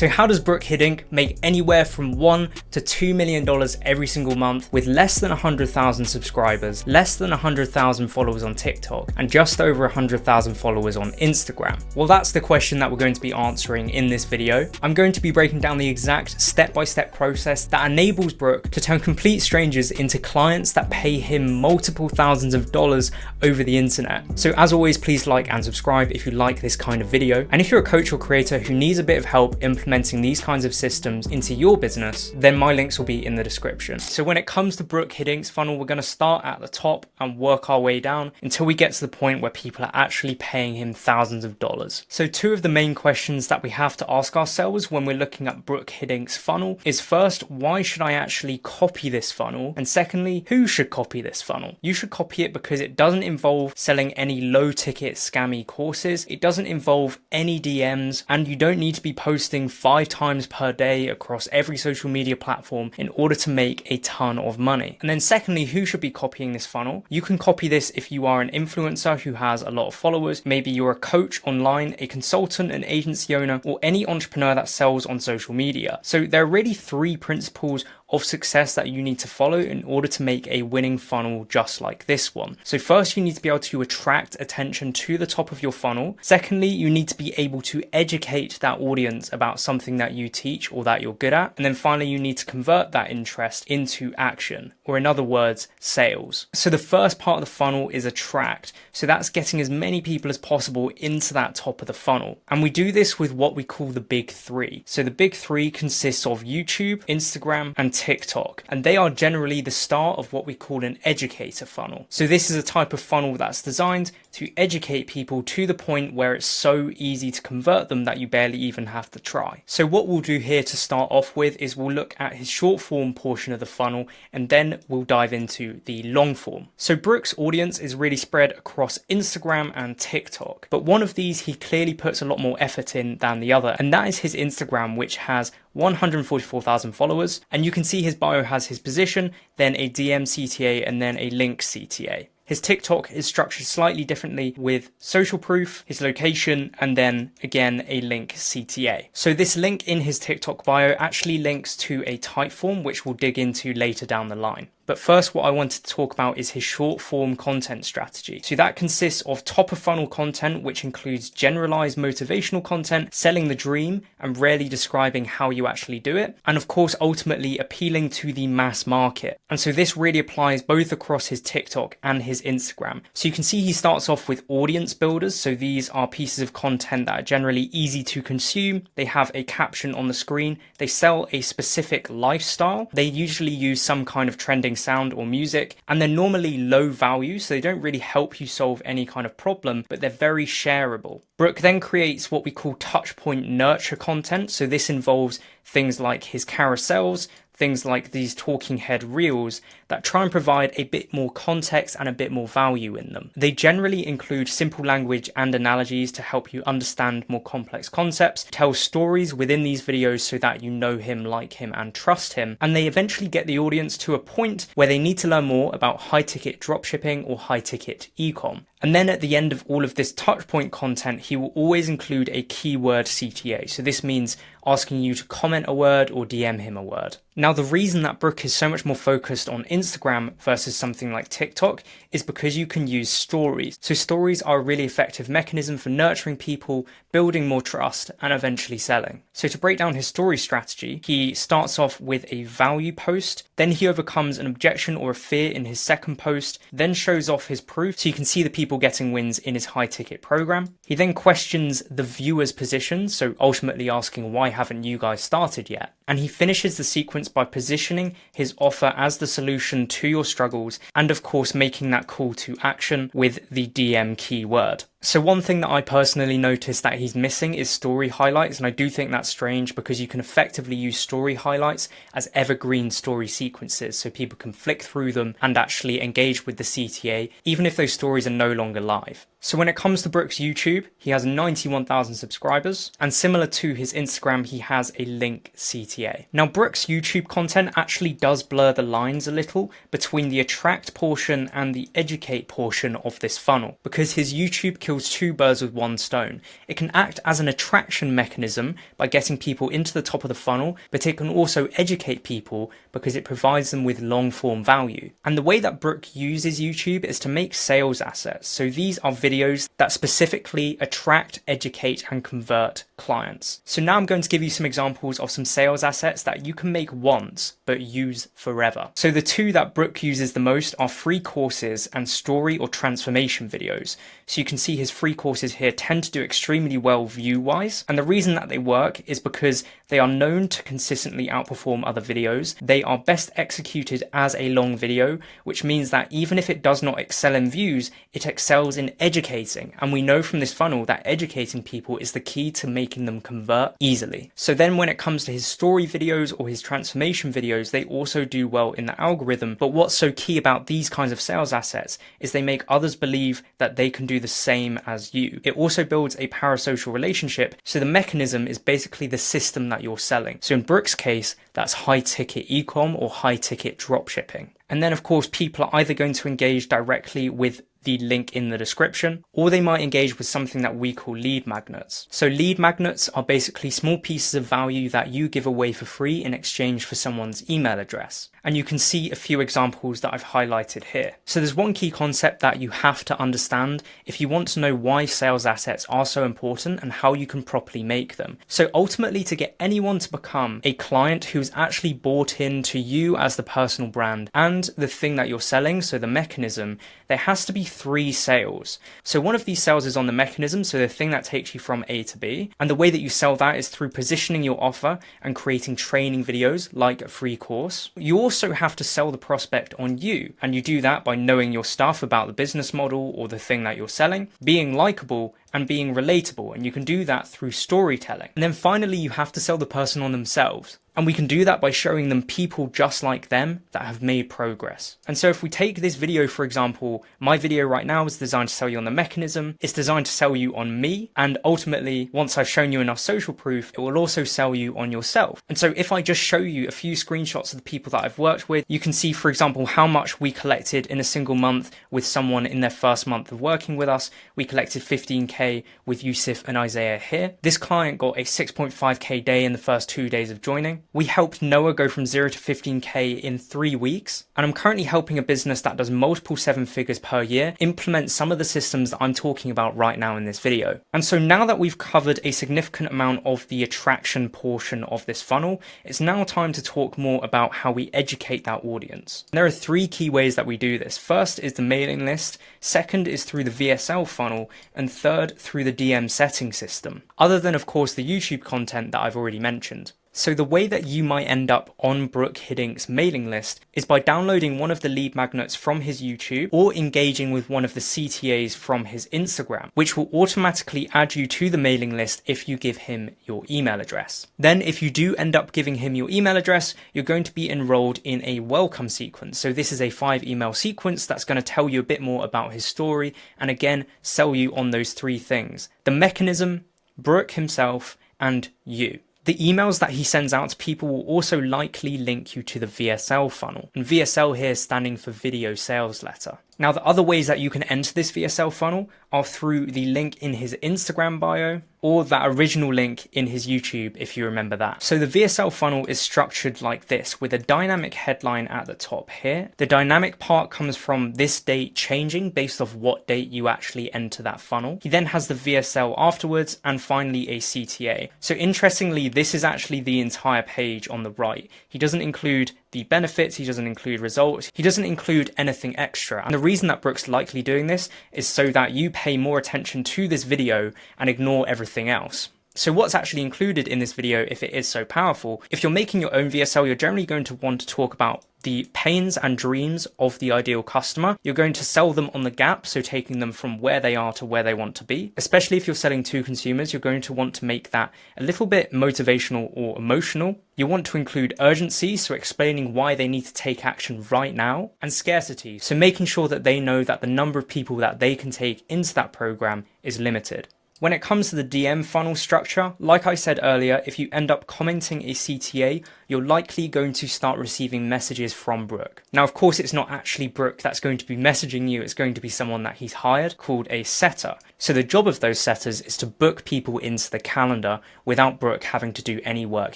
So how does Brook Hiddink make anywhere from $1 to $2 million every single month with less than 100,000 subscribers, less than 100,000 followers on TikTok, and just over 100,000 followers on Instagram? Well, that's the question that we're going to be answering in this video. I'm going to be breaking down the exact step-by-step process that enables Brook to turn complete strangers into clients that pay him multiple thousands of dollars over the internet. So as always, please like and subscribe if you like this kind of video. And if you're a coach or creator who needs a bit of help implementing these kinds of systems into your business, then my links will be in the description. So when it comes to Brook Hiddink's funnel, we're going to start at the top and work our way down until we get to the point where people are actually paying him thousands of dollars. So two of the main questions that we have to ask ourselves when we're looking at Brook Hiddink's funnel is, first, why should I actually copy this funnel? And secondly, who should copy this funnel? You should copy it because it doesn't involve selling any low ticket scammy courses. It doesn't involve any DMs, and you don't need to be posting 5 times per day across every social media platform in order to make a ton of money. And then secondly, who should be copying this funnel? You can copy this if you are an influencer who has a lot of followers. Maybe you're a coach online, a consultant, an agency owner, or any entrepreneur that sells on social media. So there are really 3 principles of success that you need to follow in order to make a winning funnel just like this one. So first, you need to be able to attract attention to the top of your funnel. Secondly, you need to be able to educate that audience about something that you teach or that you're good at. And then finally, you need to convert that interest into action, or in other words, sales. So the first part of the funnel is attract. So that's getting as many people as possible into that top of the funnel. And we do this with what we call the big 3. So the big 3 consists of YouTube, Instagram, and TikTok, and they are generally the start of what we call an educator funnel. So this is a type of funnel that's designed to educate people to the point where it's so easy to convert them that you barely even have to try. So what we'll do here to start off with is we'll look at his short form portion of the funnel, and then we'll dive into the long form. So Brook's audience is really spread across Instagram and TikTok, but one of these he clearly puts a lot more effort in than the other, and that is his Instagram, which has 144,000 followers, and you can see his bio has his position, then a DM CTA, and then a link CTA. His TikTok is structured slightly differently with social proof, his location, and then again a link CTA. So this link in his TikTok bio actually links to a Typeform, which we'll dig into later down the line. But first, what I wanted to talk about is his short form content strategy. So that consists of top of funnel content, which includes generalized motivational content, selling the dream, and rarely describing how you actually do it. And of course, ultimately appealing to the mass market. And so this really applies both across his TikTok and his Instagram. So you can see he starts off with audience builders. So these are pieces of content that are generally easy to consume. They have a caption on the screen. They sell a specific lifestyle. They usually use some kind of trending sound or music, and they're normally low value, so they don't really help you solve any kind of problem, but they're very shareable. Brook then creates what we call touchpoint nurture content. So this involves things like his carousels, things like these talking head reels that try and provide a bit more context and a bit more value in them. They generally include simple language and analogies to help you understand more complex concepts, tell stories within these videos so that you know him, like him, and trust him, and they eventually get the audience to a point where they need to learn more about high-ticket dropshipping or high-ticket e-com. And then at the end of all of this touchpoint content, he will always include a keyword CTA. So this means asking you to comment a word or DM him a word. Now, the reason that Brook is so much more focused on Instagram versus something like TikTok is because you can use stories. So stories are a really effective mechanism for nurturing people, building more trust, and eventually selling. So to break down his story strategy, he starts off with a value post, then he overcomes an objection or a fear in his second post, then shows off his proof so you can see the people getting wins in his high ticket program. He then questions the viewer's position, so ultimately asking, why haven't you guys started yet? And he finishes the sequence by positioning his offer as the solution to your struggles, and of course making that call to action with the DM keyword. So one thing that I personally noticed that he's missing is story highlights, and I do think that's strange because you can effectively use story highlights as evergreen story sequences so people can flick through them and actually engage with the CTA even if those stories are no longer live. So when it comes to Brook's YouTube, he has 91,000 subscribers, and similar to his Instagram, he has a link CTA. CTA. Now, Brook's YouTube content actually does blur the lines a little between the attract portion and the educate portion of this funnel, because his YouTube kills two birds with one stone. It can act as an attraction mechanism by getting people into the top of the funnel, but it can also educate people because it provides them with long form value. And the way that Brook uses YouTube is to make sales assets. So these are videos that specifically attract, educate, and convert clients. So now I'm going to give you some examples of some sales assets that you can make once but use forever. So the two that Brook uses the most are free courses and story or transformation videos. So you can see his free courses here tend to do extremely well view-wise, and the reason that they work is because they are known to consistently outperform other videos. They are best executed as a long video, which means that even if it does not excel in views, it excels in educating. And we know from this funnel that educating people is the key to making them convert easily. So then when it comes to his story videos or his transformation videos, they also do well in the algorithm. But what's so key about these kinds of sales assets is they make others believe that they can do the same as you. It also builds a parasocial relationship. So the mechanism is basically the system that you're selling. So in Brook's case, that's high ticket ecom or high ticket dropshipping. And then of course, people are either going to engage directly with the link in the description, or they might engage with something that we call lead magnets. So lead magnets are basically small pieces of value that you give away for free in exchange for someone's email address. And you can see a few examples that I've highlighted here. So there's one key concept that you have to understand if you want to know why sales assets are so important and how you can properly make them. So ultimately, to get anyone to become a client who's actually bought into you as the personal brand and the thing that you're selling, so the mechanism, there has to be 3 sales. So one of these sales is on the mechanism, so the thing that takes you from A to B. And the way that you sell that is through positioning your offer and creating training videos like a free course. You also have to sell the prospect on you, and you do that by knowing your stuff about the business model or the thing that you're selling, being likable and being relatable, and you can do that through storytelling. And then finally, you have to sell the person on themselves. And we can do that by showing them people just like them that have made progress. And so if we take this video, for example, my video right now is designed to sell you on the mechanism. It's designed to sell you on me. And ultimately, once I've shown you enough social proof, it will also sell you on yourself. And so if I just show you a few screenshots of the people that I've worked with, you can see, for example, how much we collected in a single month with someone in their first month of working with us. We collected 15K with Yusuf and Isaiah here. This client got a 6.5K day in the first 2 days of joining. We helped Noah go from 0 to 15K in 3 weeks. And I'm currently helping a business that does multiple 7 figures per year implement some of the systems that I'm talking about right now in this video. And so now that we've covered a significant amount of the attraction portion of this funnel, it's now time to talk more about how we educate that audience. And there are 3 key ways that we do this. First is the mailing list, second is through the VSL funnel, and third through the DM setting system, other than of course the YouTube content that I've already mentioned. So the way that you might end up on Brook Hiddink's mailing list is by downloading one of the lead magnets from his YouTube or engaging with one of the CTAs from his Instagram, which will automatically add you to the mailing list if you give him your email address. Then if you do end up giving him your email address, you're going to be enrolled in a welcome sequence. So this is a 5 email sequence that's going to tell you a bit more about his story and again, sell you on those 3 things: the mechanism, Brook himself, and you. The emails that he sends out to people will also likely link you to the VSL funnel, and VSL here standing for Video Sales Letter. Now, the other ways that you can enter this VSL funnel are through the link in his Instagram bio or that original link in his YouTube, if you remember that. So the VSL funnel is structured like this, with a dynamic headline at the top here. The dynamic part comes from this date changing based off what date you actually enter that funnel. He then has the VSL afterwards, and finally a CTA. So interestingly, this is actually the entire page on the right. He doesn't include the benefits, he doesn't include results, he doesn't include anything extra. And the reason that Brook's likely doing this is so that you pay more attention to this video and ignore everything else. So what's actually included in this video, if it is so powerful? If you're making your own VSL, you're generally going to want to talk about the pains and dreams of the ideal customer. You're going to sell them on the gap, so taking them from where they are to where they want to be. Especially if you're selling to consumers, you're going to want to make that a little bit motivational or emotional. You want to include urgency, so explaining why they need to take action right now, and scarcity, so making sure that they know that the number of people that they can take into that program is limited. When it comes to the DM funnel structure, like I said earlier, if you end up commenting a CTA, you're likely going to start receiving messages from Brook. Now, of course, it's not actually Brook that's going to be messaging you. It's going to be someone that he's hired called a setter. So the job of those setters is to book people into the calendar without Brook having to do any work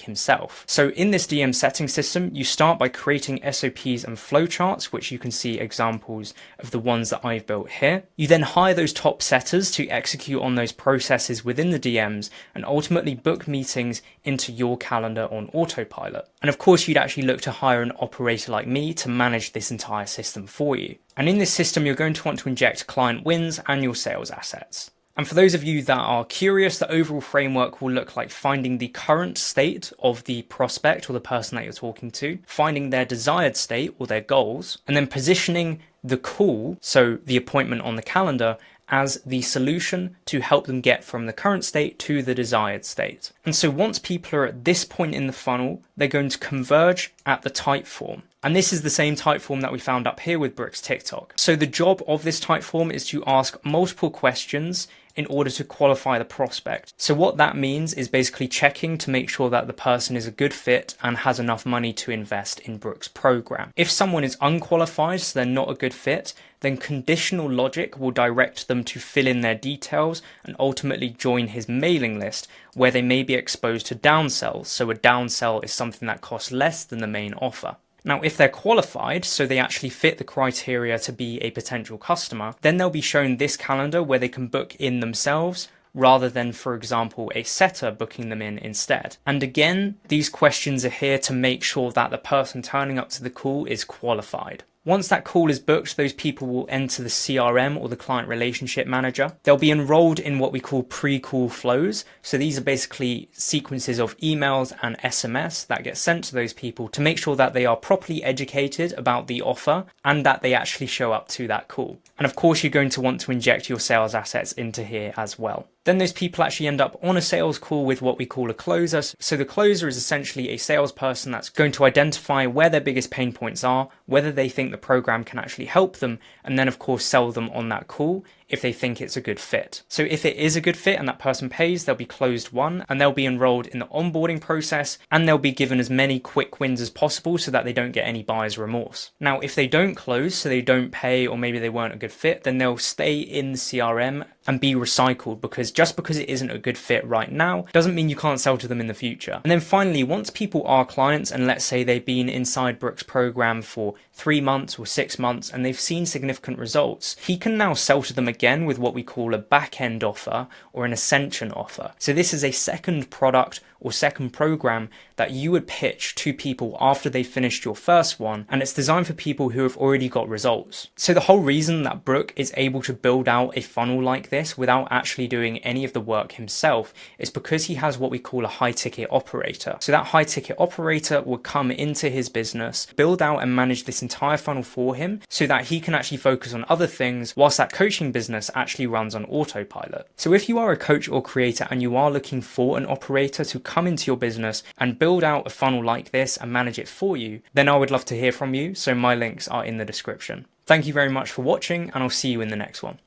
himself. So in this DM setting system, you start by creating SOPs and flowcharts, which you can see examples of the ones that I've built here. You then hire those top setters to execute on those processes within the DMs and ultimately book meetings into your calendar on autopilot. And of course, you'd actually look to hire an operator like me to manage this entire system for you. And in this system, you're going to want to inject client wins and your sales assets. And for those of you that are curious, the overall framework will look like finding the current state of the prospect or the person that you're talking to, finding their desired state or their goals, and then positioning the call, so the appointment on the calendar, as the solution to help them get from the current state to the desired state. And so once people are at this point in the funnel, they're going to converge at the type form. And this is the same type form that we found up here with Brook's TikTok. So the job of this type form is to ask multiple questions in order to qualify the prospect. So what that means is basically checking to make sure that the person is a good fit and has enough money to invest in Brook's program. If someone is unqualified, so they're not a good fit, then conditional logic will direct them to fill in their details and ultimately join his mailing list, where they may be exposed to downsells. So a downsell is something that costs less than the main offer. Now, if they're qualified, so they actually fit the criteria to be a potential customer, then they'll be shown this calendar where they can book in themselves rather than, for example, a setter booking them in instead. And again, these questions are here to make sure that the person turning up to the call is qualified. Once that call is booked, those people will enter the CRM or the client relationship manager. They'll be enrolled in what we call pre-call flows. So these are basically sequences of emails and SMS that get sent to those people to make sure that they are properly educated about the offer and that they actually show up to that call. And of course, you're going to want to inject your sales assets into here as well. Then those people actually end up on a sales call with what we call a closer. So the closer is essentially a salesperson that's going to identify where their biggest pain points are, whether they think the program can actually help them, and then of course sell them on that call if they think it's a good fit. So if it is a good fit and that person pays, they'll be closed won and they'll be enrolled in the onboarding process, and they'll be given as many quick wins as possible so that they don't get any buyer's remorse. Now, if they don't close, so they don't pay, or maybe they weren't a good fit, then they'll stay in the CRM and be recycled, because just because it isn't a good fit right now doesn't mean you can't sell to them in the future. And then finally, once people are clients and let's say they've been inside Brook's program for 3 months or 6 months and they've seen significant results, he can now sell to them again with what we call a back-end offer or an ascension offer. So this is a second product or second program that you would pitch to people after they finished your first one, and it's designed for people who have already got results. So the whole reason that Brook is able to build out a funnel like this without actually doing any of the work himself is because he has what we call a high ticket operator. So that high ticket operator will come into his business, build out and manage this entire funnel for him so that he can actually focus on other things whilst that coaching business actually runs on autopilot. So if you are a coach or creator and you are looking for an operator to come into your business and build out a funnel like this and manage it for you, then I would love to hear from you. So my links are in the description. Thank you very much for watching, and I'll see you in the next one.